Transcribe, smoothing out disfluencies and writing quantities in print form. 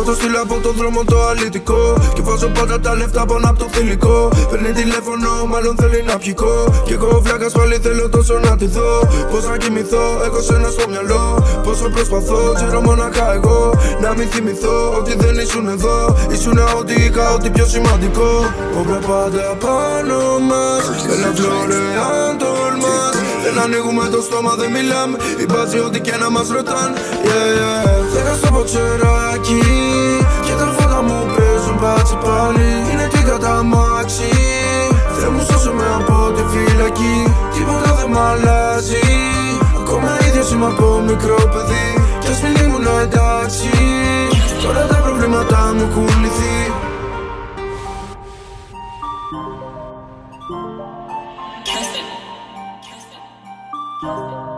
το στείλω από το δρόμο το αλητικό. Και βάζω πάντα τα λεφτά πάνω από το θηλυκό. Παίρνει τηλέφωνο, μάλλον θέλει να πικώ. Κι εγώ βλάκας πάλι θέλω τόσο να τη δω. Πώς να κοιμηθώ, έχω σένα στο μυαλό. Πόσο προσπαθώ, ξέρω μοναχά εγώ. Να μην θυμηθώ ότι δεν ήσουν εδώ. Ήσουν ό,τι είχα, ό,τι πιο σημαντικό. Όπρα πάντα πάνω μας, έλα φλόρε αν τολμάς. Δεν ανοίγουμε το στόμα, δεν μιλάμε. Οι μπάτσοι ό,τι και να μας ρωτάν. Φέγα στο ποτσεράκι και τα φώτα μου παίζουν μπάτσι πάλι. Είναι τι καταμάξι, Θεέ μου σώσε με από τη φυλακή. Τίποτα δεν μ' αλλάζει, ακόμα ίδιος είμαι από μικρό παιδί. Κι ας μην ήμουν εντάξει, τώρα τα προβλήματα μου έχουν λυθεί. Casting.